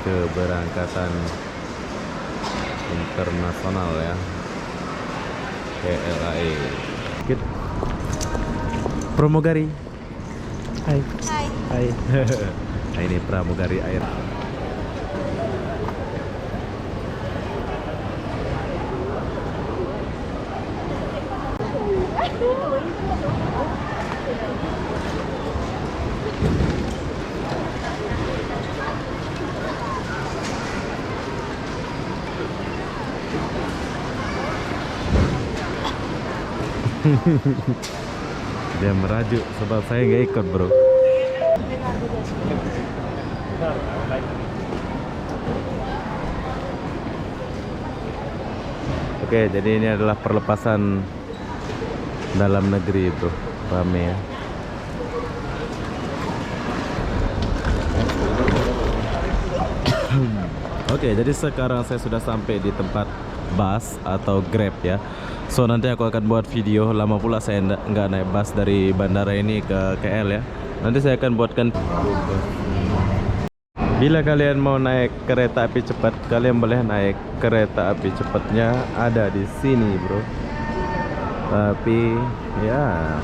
keberangkatan internasional ya, KLAE. Pramugari. Hai. Hai. Hai. Nah, ini pramugari air. Dia merajuk sebab saya nggak ikut bro. Oke, jadi ini adalah perlepasan dalam negeri itu, rame ya. Oke, jadi sekarang saya sudah sampai di tempat bus atau Grab ya. So nanti aku akan buat video, lama pula saya nggak naik bus dari bandara ini ke KL ya. Nanti saya akan buatkan. Bila kalian mau naik kereta api cepat, kalian boleh naik kereta api cepatnya ada di sini bro. Tapi ya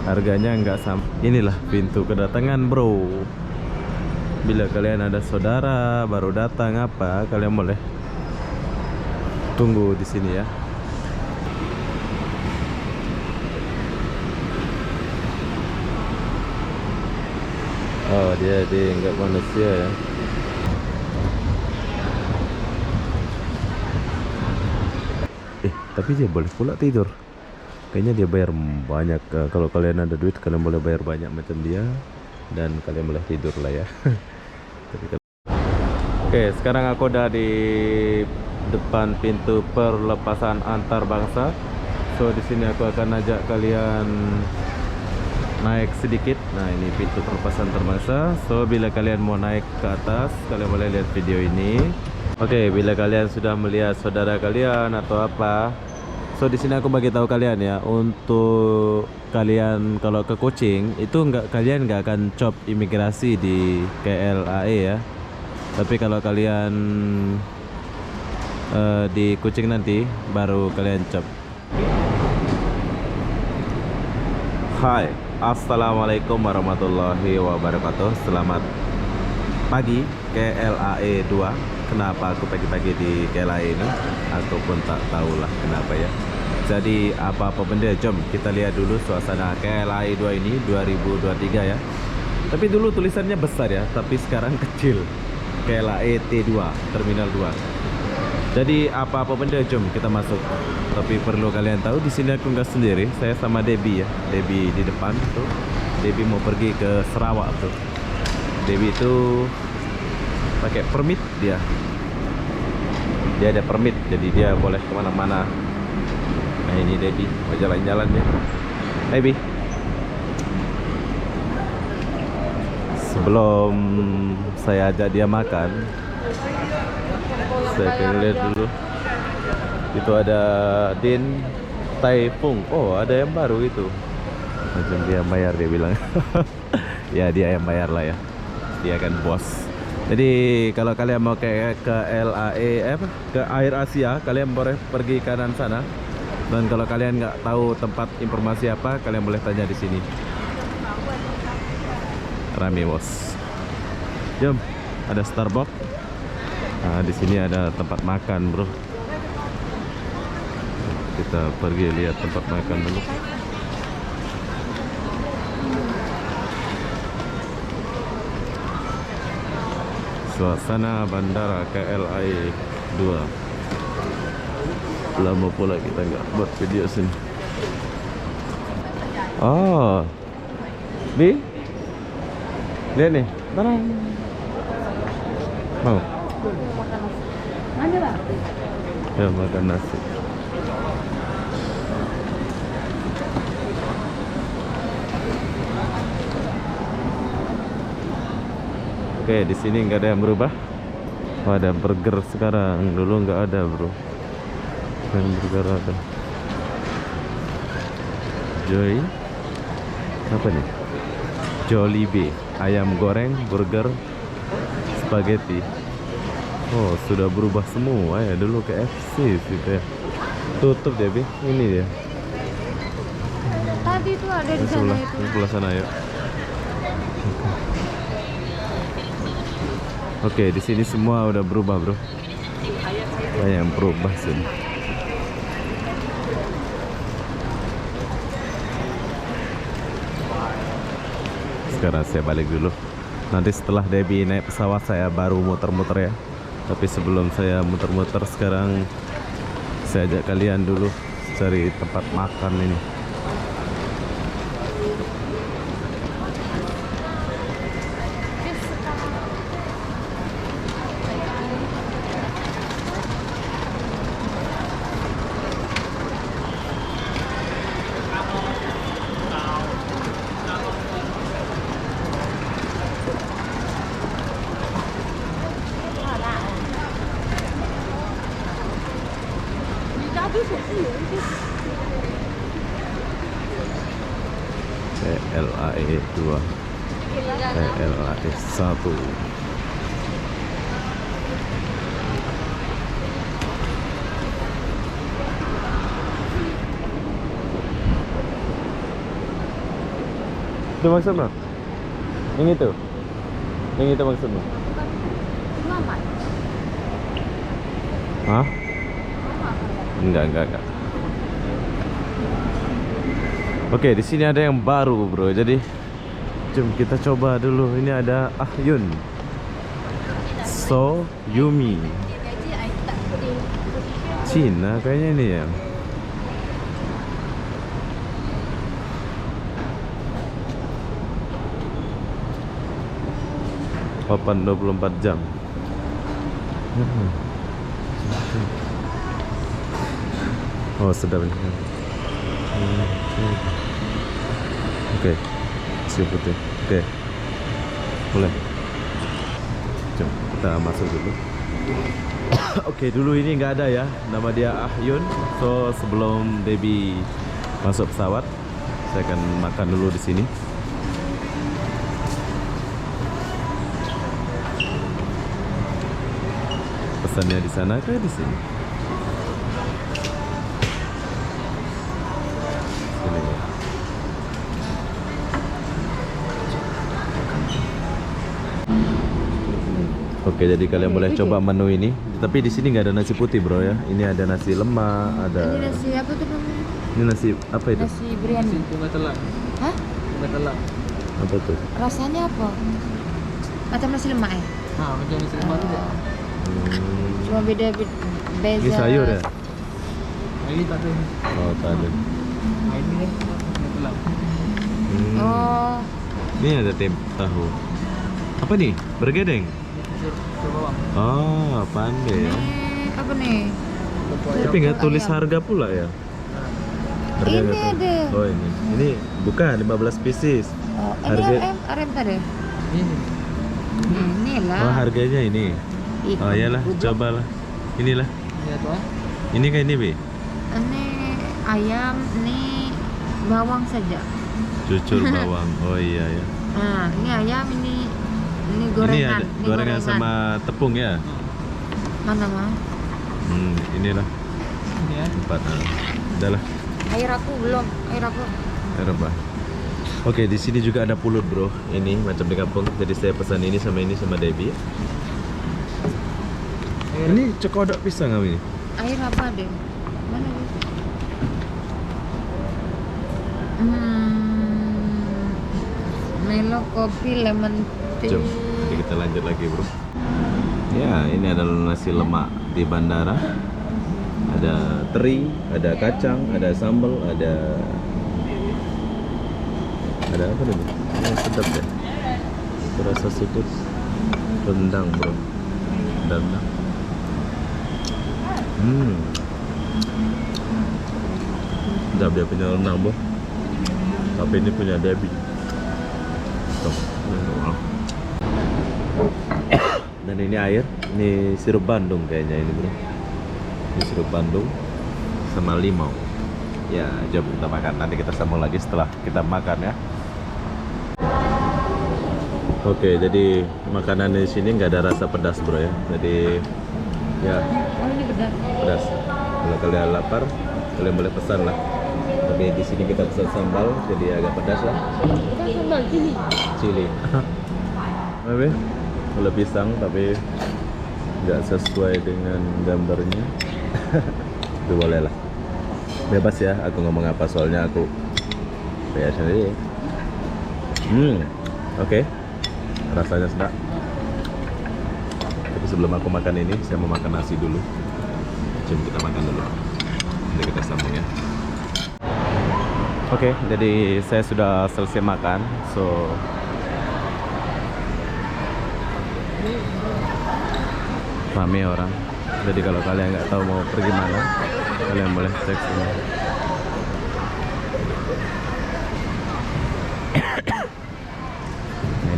harganya nggak sama. Inilah pintu kedatangan bro. Bila kalian ada saudara baru datang apa, kalian boleh tunggu di sini ya. Oh, dia nggak manusia ya. Tapi dia boleh pula tidur. Kayaknya dia bayar banyak. Kalau kalian ada duit, kalian boleh bayar banyak macam dia. Dan kalian boleh tidur lah ya. Oke, sekarang aku udah di depan pintu perlepasan antar bangsa. So di sini aku akan ajak kalian naik sedikit. Nah, ini pintu perlepasan antar bangsa. So bila kalian mau naik ke atas, kalian boleh lihat video ini. Oke, bila kalian sudah melihat saudara kalian atau apa, so di sini aku bagi tahu kalian ya, untuk kalian kalau ke Kuching itu kalian nggak akan cop imigrasi di KLAE ya. Tapi kalau kalian di Kuching nanti baru kalian cop. Hai, assalamualaikum warahmatullahi wabarakatuh. Selamat pagi KLAE 2. Kenapa aku pagi-pagi di KLAE ini? Aku pun tak tahulah kenapa ya. Jadi apa-apa benda, jom kita lihat dulu suasana KLAE 2 ini 2023 ya. Tapi dulu tulisannya besar ya, tapi sekarang kecil. KLAE T2, Terminal 2. Jadi apa-apa benda, jom kita masuk. Tapi perlu kalian tahu, di sini aku nggak sendiri, saya sama Debbie ya. Debbie di depan tuh. Debbie mau pergi ke Sarawak tuh. Debbie itu pakai permit dia. Dia ada permit, jadi dia boleh kemana-mana. Nah ini Debbie mau jalan-jalan ya. Debbie. Sebelum saya ajak dia makan, saya akan lihat dulu. Itu ada Din Tai Fung. Oh, ada yang baru itu. Macam dia yang bayar, dia bilang. Ya dia yang bayar lah ya. Dia kan bos. Jadi kalau kalian mau ke LAE ke Air Asia, kalian boleh pergi kanan sana. Dan kalau kalian nggak tahu tempat informasi apa, kalian boleh tanya di sini. Rame bos. Jom, ada Starbucks. Nah, di sini ada tempat makan bro. Kita pergi lihat tempat makan dulu. Suasana bandara KLAE 2. Lama pula kita nggak buat video sini. Oh, Bi, lihat nih, barang. Mau? Ya, makan nasi. Oke, di sini nggak ada yang berubah. Oh, ada burger sekarang. Dulu nggak ada, bro. Dan burger ada. Joy. Apa nih? Jollibee. Ayam goreng, burger, spaghetti. Oh, sudah berubah semua ya. Dulu KFC gitu ya. Tutup dia, Bi. Ini dia. Tadi itu ada di sana Sebelah, itu. sebelah sana yuk. Oke, di sini semua udah berubah, bro. Banyak yang berubah sini. Sekarang saya balik dulu. Nanti setelah Debbie naik pesawat saya baru muter-muter ya. Tapi sebelum saya muter-muter sekarang saya ajak kalian dulu cari tempat makan ini. KLAE 2, KLAE 1. Itu maksudnya? Yang itu? Yang itu maksudnya? Selamat. Hah? Enggak. Oke, di sini ada yang baru, bro. Jadi, jom kita coba dulu. Ini ada Ahyun So Yumi. Cina kayaknya ini ya. Papan 24 jam. Oh, sedap ini. Oke, siap putih. Oke, boleh. Jom kita masuk dulu. Oke, dulu ini nggak ada ya. Nama dia Ahyun. So sebelum Debbie masuk pesawat, saya akan makan dulu di sini. Pesannya di sana kayak di sini. Sini ya. Oke, jadi kalian boleh coba menu ini. Tapi di sini nggak ada nasi putih, bro ya. Ini ada nasi lemak, ada. Ini nasi apa tuh namanya? Ini nasi apa itu? Nasi biryani. Bunga telang. Hah? Bunga telang. Apa tuh? Rasanya apa? Macam nasi lemak ya? Nah, macam nasi lemak juga. Cuma beda Ini sayur ya? Ini tak ada. Oh, tak ada. Nah, ini ni bunga telang. Oh, Ini ada tahu. Apa nih? Bergedeng? Ini sayur bawang. Oh, pandai ya. ini apa nih? Tapi nggak tulis harga pula ya? Harga Ini nggak tulis. ada. Oh, ini. Ini bukan 15 pieces. Oh, Harga- ini RM tadi. Ini. Inilah. Oh, harganya ini. Ih, Oh, iyalah, goblok. cobalah. Inilah. Ini apa? Ini kayak ini, Bi. Ini ayam, ini bawang saja. Cucur bawang. Oh iya ya. Nah, ini ayam, ini Ini gorengan. ada gorengan sama tepung ya. Mana mah? Inilah Ini ya. 4. Udahlah. Air aku belum. Air aku. Eropa. Oke, di sini juga ada pulut, bro. Ini macam di kampung. Jadi saya pesan ini sama Debbie. Ini cekodok pisang kami. Air apa deh? Mana deh? Milo kopi lemon tea. Jom, jadi kita lanjut lagi, bro. Ya, ini adalah nasi lemak di bandara. Ada teri, ada kacang, ada sambal, ada apa nih? Oh, sedap deh. Terasa sedap. Rendang, bro. Rendang. Sedap dia punya rendang, bro. Tapi ini punya Debbie. Tuh. Dan ini air, ini sirup Bandung kayaknya ini, bro. Ini sirup Bandung sama limau. Ya, jom kita makan. Nanti kita sambung lagi setelah kita makan ya. Oke, jadi makanan di sini nggak ada rasa pedas, bro ya. Jadi Ya, Oh ini pedas. pedas. Kalau kalian lapar, kalian boleh pesan lah. Tapi di sini kita pesan sambal, jadi agak pedas lah. Bukan sambal chili. Chili. Tapi kalau pisang tapi nggak sesuai dengan gambarnya. Itu boleh lah. Bebas ya, aku ngomong apa soalnya aku biasa sendiri. Oke. Rasanya sedap. Tapi sebelum aku makan ini, saya mau makan nasi dulu. Jom kita makan dulu. Nanti kita sambung ya. Oke, jadi saya sudah selesai makan. So rame orang. Jadi kalau kalian nggak tahu mau pergi mana, kalian boleh cek sini.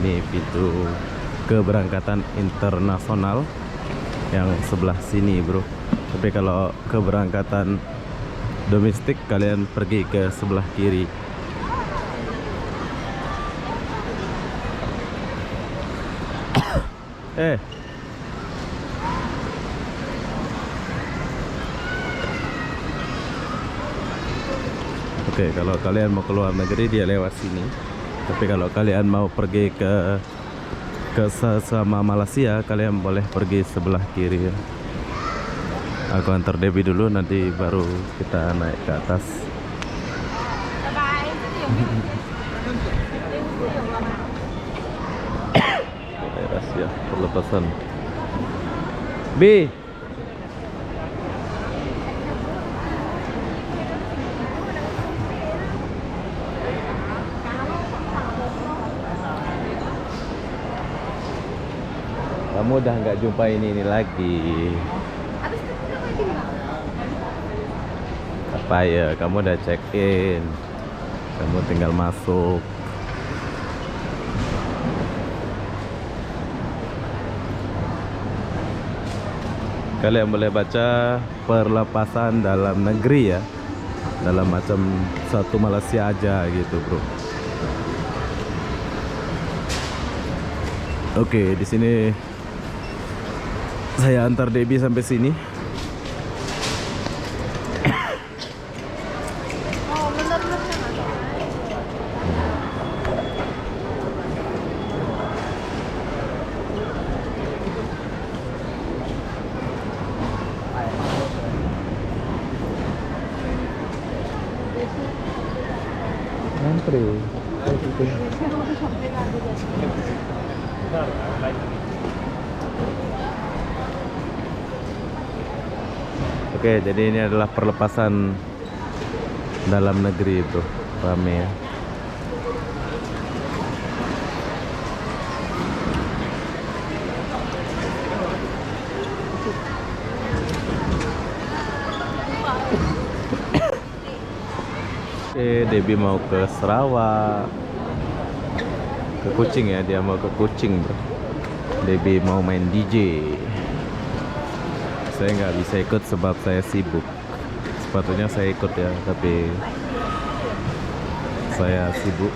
Ini pintu keberangkatan internasional yang sebelah sini, bro. Tapi kalau keberangkatan domestik, kalian pergi ke sebelah kiri. Oke, kalau kalian mau keluar negeri dia lewat sini. Tapi kalau kalian mau pergi ke sesama Malaysia, kalian boleh pergi sebelah kiri ya. Aku antar Debbie dulu, nanti baru kita naik ke atas. Rahasia perlepasan. B. Kamu udah nggak jumpa ini lagi. Apa ya? Kamu udah check in. Kamu tinggal masuk. Kalian boleh baca perlepasan dalam negeri ya. Dalam macam satu Malaysia aja gitu, bro. Oke, di sini saya antar Debbie sampai sini. Oh benar-benar Antri. Oke, jadi ini adalah perlepasan dalam negeri, bro. Rame ya. Oke, Debbie mau ke Sarawak, ke Kuching ya, dia mau ke Kuching, bro. Debbie mau main DJ. Saya nggak bisa ikut sebab saya sibuk. Sepatutnya saya ikut ya, tapi saya sibuk.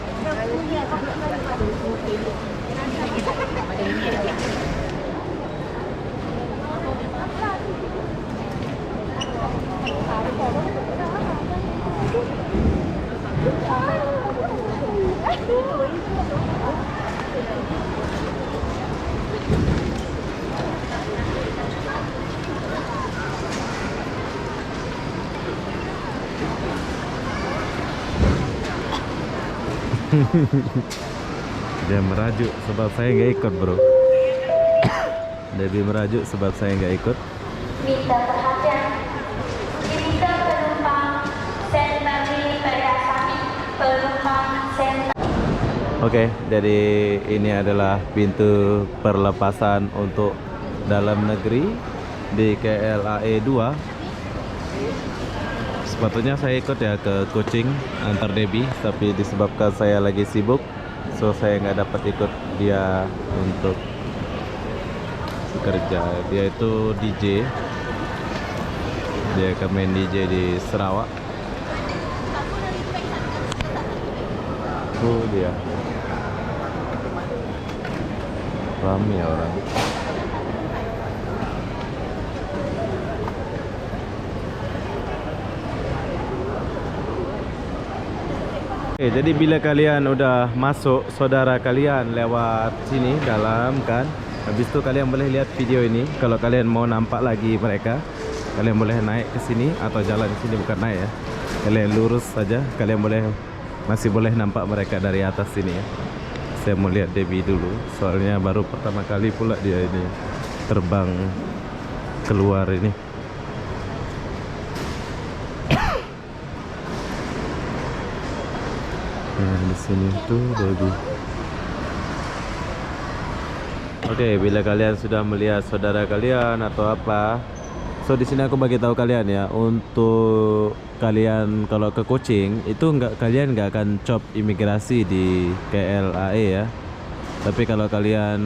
Dia merajuk sebab saya nggak ikut, bro. Debbie merajuk sebab saya nggak ikut. Minta perhatian. Diminta penumpang sentasi pada kami. Penumpang sentasi. Oke, jadi ini adalah pintu perlepasan untuk dalam negeri di KLAE 2. Sepatutnya saya ikut ya ke Kuching antar Debbie, tapi disebabkan saya lagi sibuk, so saya nggak dapat ikut dia untuk bekerja. Dia itu DJ, dia akan main DJ di Sarawak. Tuh dia, ramai orang. Oke, jadi bila kalian udah masuk, saudara kalian lewat sini dalam kan, habis itu kalian boleh lihat video ini. Kalau kalian mau nampak lagi mereka, kalian boleh naik ke sini atau jalan di sini, bukan naik ya. Kalian lurus saja, kalian masih boleh nampak mereka dari atas sini ya. Saya mau lihat Debbie dulu, soalnya baru pertama kali pula dia ini terbang keluar ini. Nah, di sini tuh Debbie. Oke, bila kalian sudah melihat saudara kalian atau apa, so di sini aku bagi tahu kalian ya, untuk kalian kalau ke Kucing itu kalian nggak akan cop imigrasi di KLAE ya. Tapi kalau kalian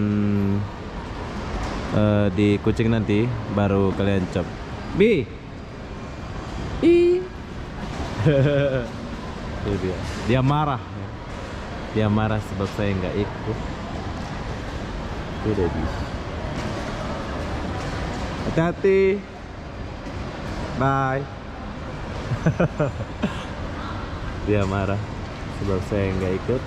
di Kucing nanti baru kalian cop. B. I. Itu dia marah. Dia marah sebab saya nggak ikut. Itu Debbie. Hati-hati. Bye. Dia marah sebab saya nggak ikut.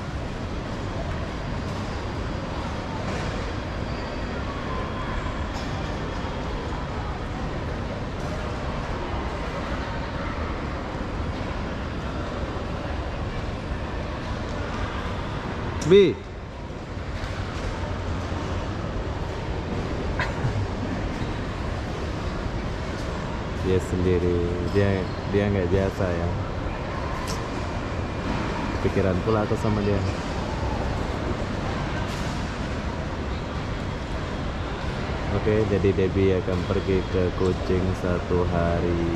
B. Dia sendiri, dia nggak biasa ya. Kepikiran pula aku sama dia. Oke, jadi Debbie akan pergi ke Kucing 1 hari.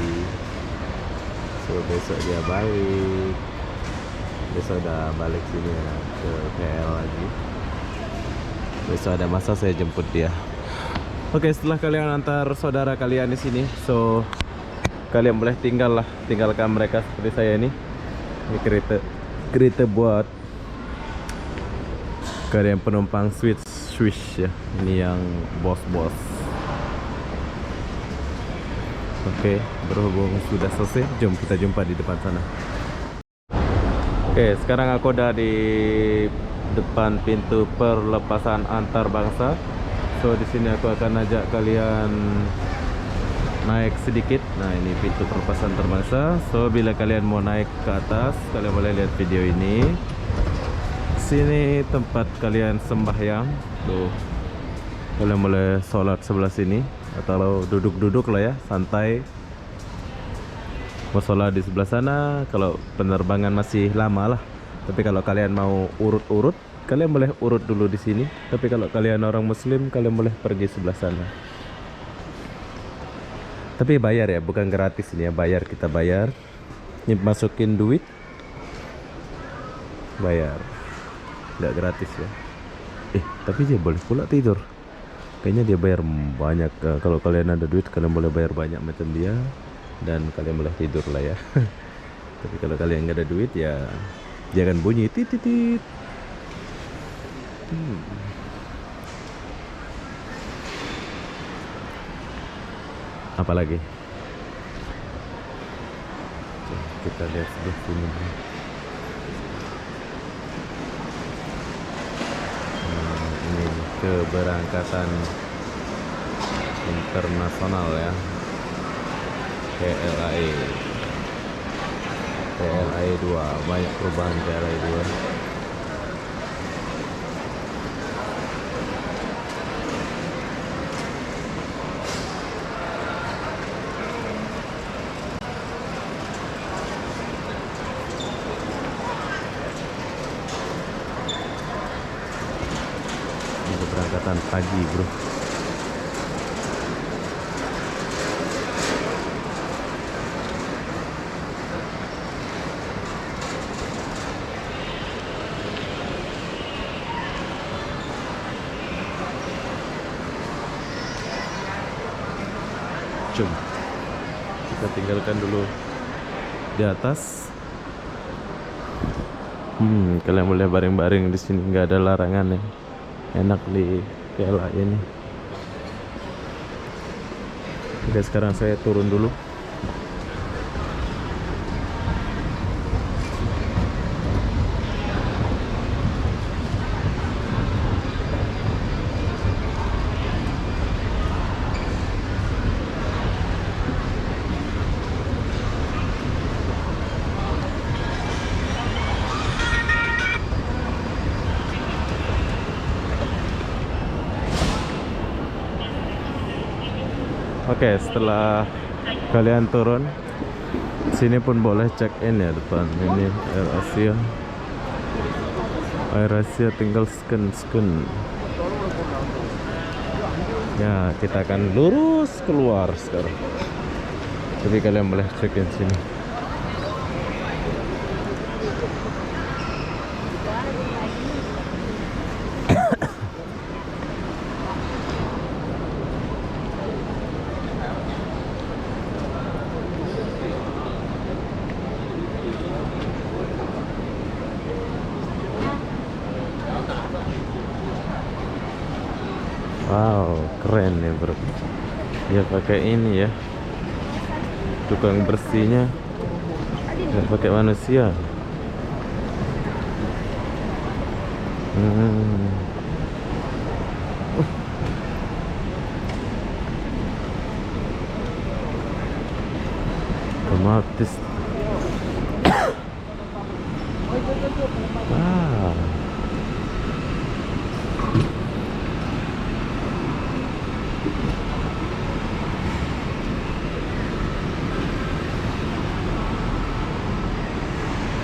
So besok dia balik. Besok udah balik sini ya, ke KL lagi. Besok ada masa saya jemput dia. Oke, setelah kalian antar saudara kalian di sini, so kalian boleh tinggalkan mereka seperti saya ini. Ini kereta buat kalian penumpang Swiss ya. Ini yang bos-bos. Oke, berhubung sudah selesai, jom kita jumpa di depan sana. Oke, sekarang aku udah di depan pintu perlepasan antar bangsa. So di sini aku akan ajak kalian naik sedikit. Nah, ini pintu perlepasan antar bangsa. So bila kalian mau naik ke atas, kalian boleh lihat video ini. Sini tempat kalian sembahyang. Tuh, kalian boleh sholat sebelah sini atau duduk-duduk lah ya, santai. Mau sholat di sebelah sana kalau penerbangan masih lama lah. Tapi kalau kalian mau urut-urut, kalian boleh urut dulu di sini. Tapi kalau kalian orang Muslim, kalian boleh pergi sebelah sana. Tapi bayar ya, bukan gratis ini ya, bayar, kita bayar. Ini masukin duit, bayar, nggak gratis ya. Tapi dia boleh pula tidur. Kayaknya dia bayar banyak. Kalau kalian ada duit, kalian boleh bayar banyak macam dia. Dan kalian boleh tidur lah ya. Tapi kalau kalian nggak ada duit ya jangan bunyi titit. Apalagi kita lihat sebelah sini. Ini keberangkatan internasional ya, KLAE 2, banyak perubahan KLAE 2. Ini keberangkatan pagi bro. Kita tinggalkan dulu di atas. Kalian boleh baring-baring di sini, nggak ada larangan ya. Enak di KLAE ini. Oke, sekarang saya turun dulu. Oke, setelah kalian turun, sini pun boleh check in ya depan. Ini Air Asia. Air Asia tinggal scan. Ya, kita akan lurus keluar sekarang. Jadi kalian boleh check in sini. Wow, keren ya bro. Dia pakai ini ya, tukang bersihnya nggak pakai manusia. Otomatis. Ah.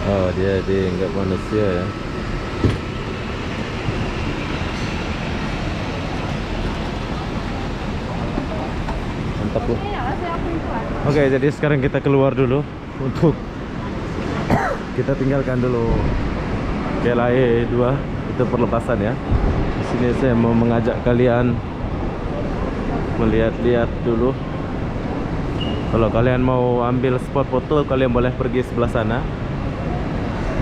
Oh, dia nggak manusia ya. Mantap loh. Oke, jadi sekarang kita keluar dulu untuk kita tinggalkan dulu KLIA 2 itu perlepasan ya. Di sini saya mau mengajak kalian melihat-lihat dulu. Kalau kalian mau ambil spot foto, kalian boleh pergi sebelah sana,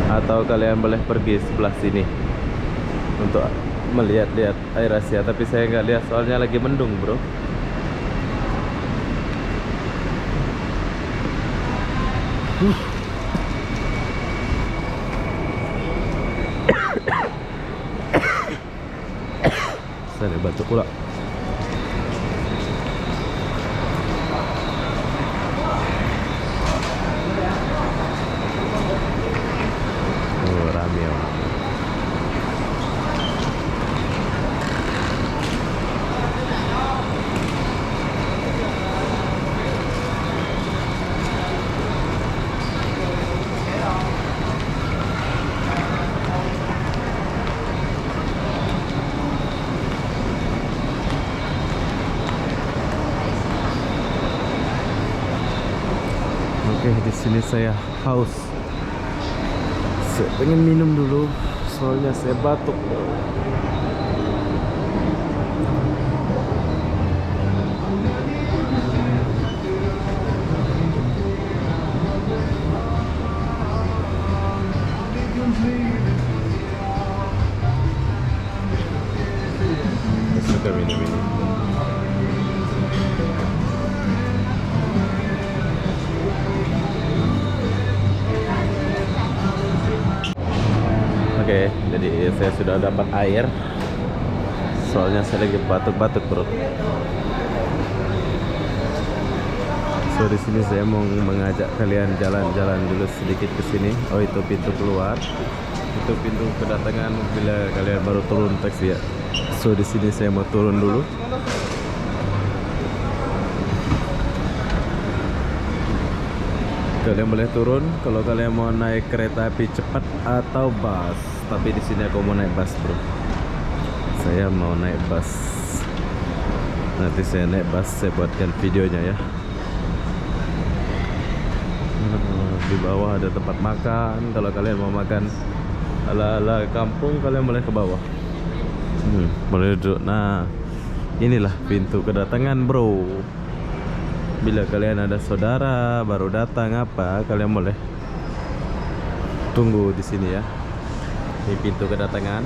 atau kalian boleh pergi sebelah sini untuk melihat-lihat Air Asia. Tapi saya nggak lihat soalnya lagi mendung bro. Saya batuk pula. Oh, rame ya. Oke, di sini saya haus. Saya pengen minum dulu, soalnya saya batuk. Saya suka minum ini. Oke, jadi saya sudah dapat air. Soalnya saya lagi batuk-batuk, bro. So di sini saya mau mengajak kalian jalan-jalan dulu sedikit ke sini. Oh, itu pintu keluar. Itu pintu kedatangan bila kalian baru turun taksi ya. So di sini saya mau turun dulu. Kalian boleh turun kalau kalian mau naik kereta api cepat atau bus. Tapi di sini aku mau naik bus, bro. Saya mau naik bus. Nanti saya naik bus, saya buatkan videonya ya. Di bawah ada tempat makan. Kalau kalian mau makan ala-ala kampung, kalian boleh ke bawah. Boleh duduk. Nah, inilah pintu kedatangan, bro. Bila kalian ada saudara baru datang apa, kalian boleh tunggu di sini ya. Ini pintu kedatangan.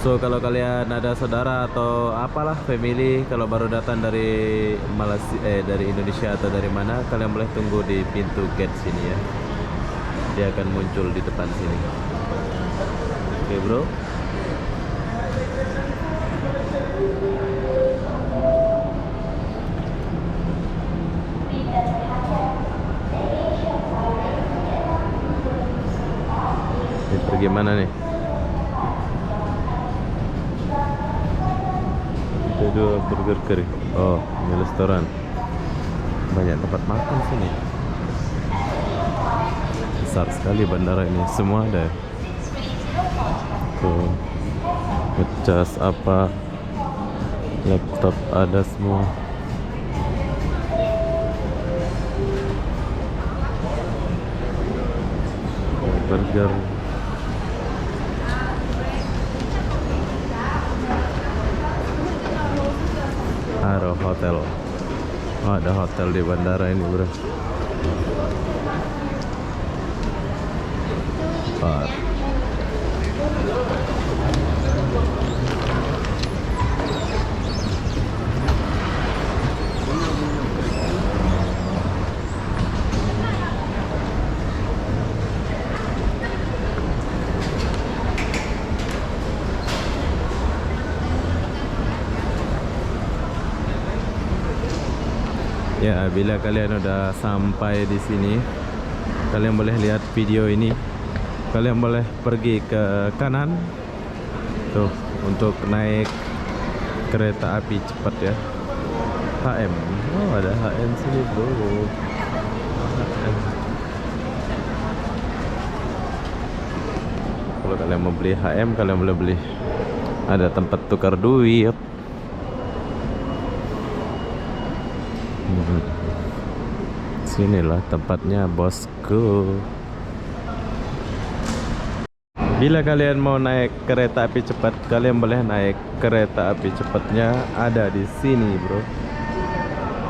So kalau kalian ada saudara atau apalah family, kalau baru datang dari Malaysia, dari Indonesia atau dari mana, kalian boleh tunggu di pintu gate sini ya. Dia akan muncul di depan sini. Oke, bro. Ini pergi mana nih? Itu dua burger curry. Oh, ini restoran. Banyak tempat makan sini. Besar sekali bandara ini, semua ada. Tuh, ngecas apa, laptop ada semua. Burger. Ada hotel. Oh, ada hotel di bandara ini, bro. Bar. Ya, bila kalian udah sampai di sini, kalian boleh lihat video ini. Kalian boleh pergi ke kanan tuh untuk naik kereta api cepat ya. HM. Oh, ada HM sini, bro. HM. Kalau kalian mau beli HM, kalian boleh beli. Ada tempat tukar duit. Sinilah tempatnya, bosku. Bila kalian mau naik kereta api cepat, kalian boleh naik kereta api cepatnya ada di sini, bro.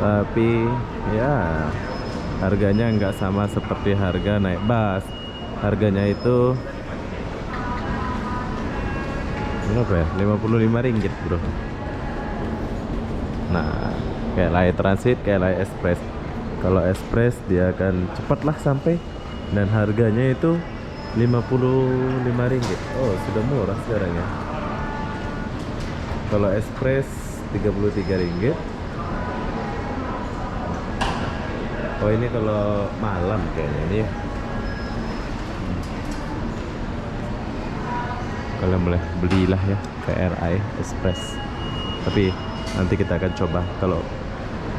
Tapi ya harganya nggak sama seperti harga naik bus. Harganya itu berapa ya? 55 ringgit, bro. Nah, kayak Lay Transit, kayak Lay Express. Kalau Express dia akan cepatlah sampai dan harganya itu 55 ringgit. Oh, sudah murah sekarang ya. Kalau Express 33 ringgit. Oh, ini kalau malam kayaknya ini. Kalian boleh belilah ya KLI Express. Tapi nanti kita akan coba kalau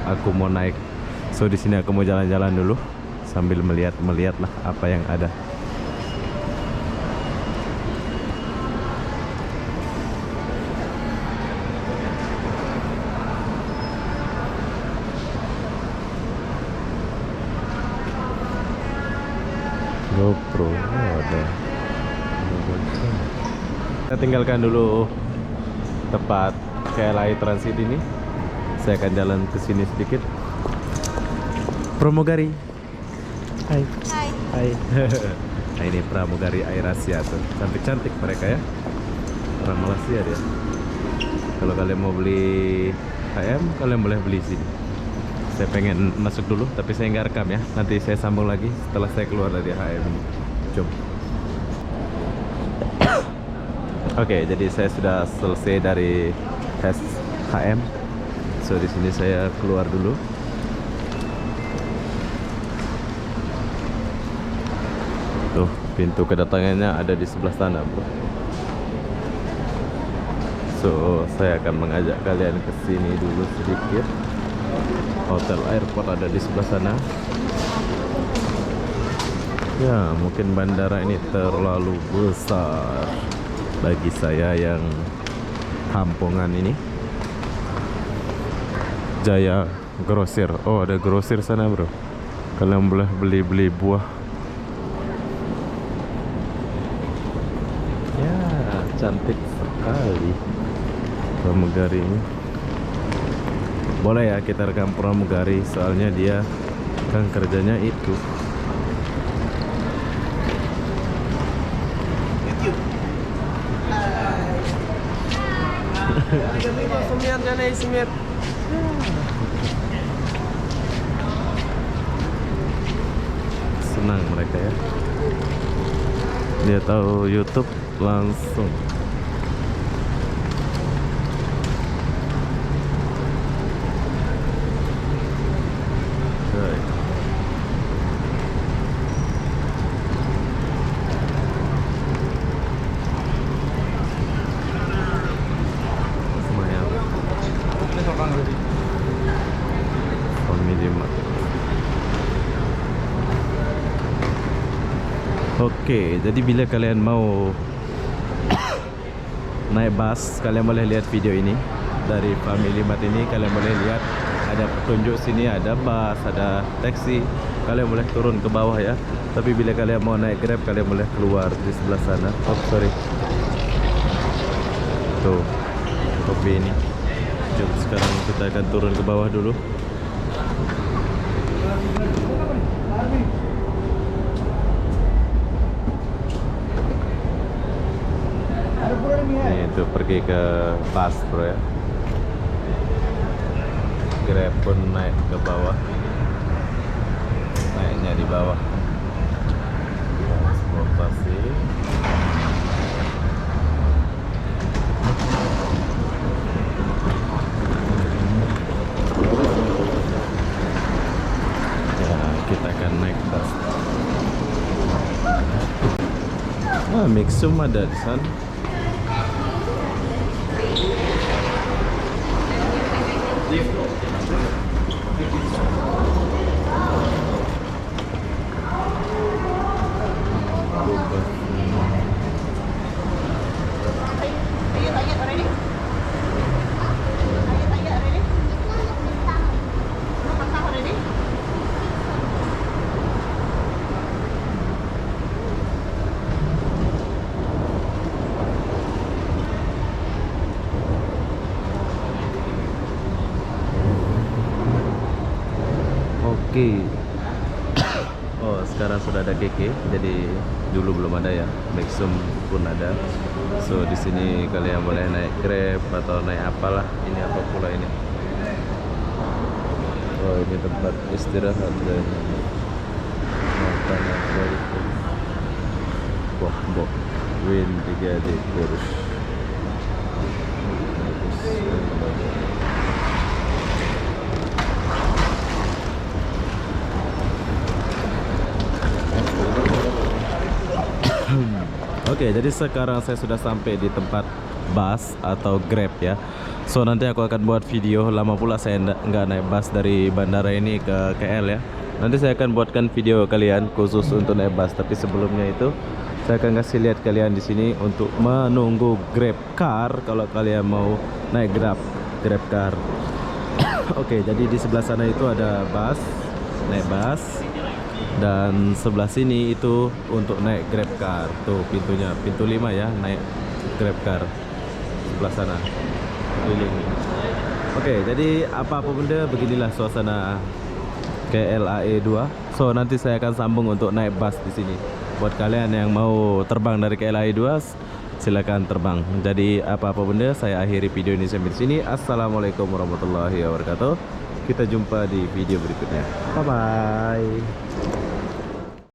aku mau naik. So di sini aku mau jalan-jalan dulu sambil melihat lah apa yang ada. GoPro ada. Kita tinggalkan dulu tempat KLI Transit ini. Saya akan jalan ke sini sedikit. Pramugari. Hai. Hai. Hai. Nah, ini pramugari Air Asia tuh. Cantik-cantik mereka ya. Orang Malaysia dia. Kalau kalian mau beli HM, kalian boleh beli sini. Saya pengen masuk dulu, tapi saya nggak rekam ya. Nanti saya sambung lagi setelah saya keluar dari HM. Jom. Oke, jadi saya sudah selesai dari tes HM. So di sini saya keluar dulu. Tuh, pintu kedatangannya ada di sebelah sana, bro. So, saya akan mengajak kalian ke sini dulu sedikit. Hotel airport ada di sebelah sana. Ya, mungkin bandara ini terlalu besar bagi saya yang kampungan ini. Jaya Grosir. Oh, ada grosir sana, bro. Kalian boleh beli buah. Ya, cantik sekali pramugari ini. Boleh ya kita rekam pramugari, soalnya dia kan kerjanya itu. Senang mereka ya. Dia tahu YouTube langsung. Baik. Semuanya. Family Mart. Oke, jadi bila kalian mau naik bus, kalian boleh lihat video ini. Dari Family Mart ini kalian boleh lihat ada petunjuk sini, ada bus, ada taksi. Kalian boleh turun ke bawah ya. Tapi bila kalian mau naik Grab, kalian boleh keluar di sebelah sana. Oh sorry, tuh kopi ini. Jom sekarang kita akan turun ke bawah dulu. Ini tuh pergi ke bus bro ya. Grab pun naik ke bawah. Naiknya di bawah. Transportasi. Ya, kita akan naik bus. Wah, Mixum ada di sana. Oke. Oh, sekarang sudah ada keke. Jadi dulu belum ada ya. Maxum pun ada. So di sini kalian boleh naik Grab atau naik apalah. Ini apa pula ini? Oh, ini tempat istirahat dan makan dari Bok Win 3D kurus. Oke, jadi sekarang saya sudah sampai di tempat bus atau Grab ya. So nanti aku akan buat video. Lama pula saya nggak naik bus dari bandara ini ke KL ya. Nanti saya akan buatkan video kalian khusus untuk naik bus. Tapi sebelumnya itu saya akan kasih lihat kalian di sini untuk menunggu Grab car kalau kalian mau naik Grab car. Oke, jadi di sebelah sana itu ada bus, naik bus. Dan sebelah sini itu untuk naik Grab car. Tuh pintunya, pintu 5 ya, naik Grab car sebelah sana keliling. Oke, jadi apa-apa benda beginilah suasana KLAE 2. So nanti saya akan sambung untuk naik bus di sini. Buat kalian yang mau terbang dari KLAE 2, silakan terbang. Jadi apa-apa benda saya akhiri video ini sampai di sini. Assalamualaikum warahmatullahi wabarakatuh. Kita jumpa di video berikutnya. Bye bye.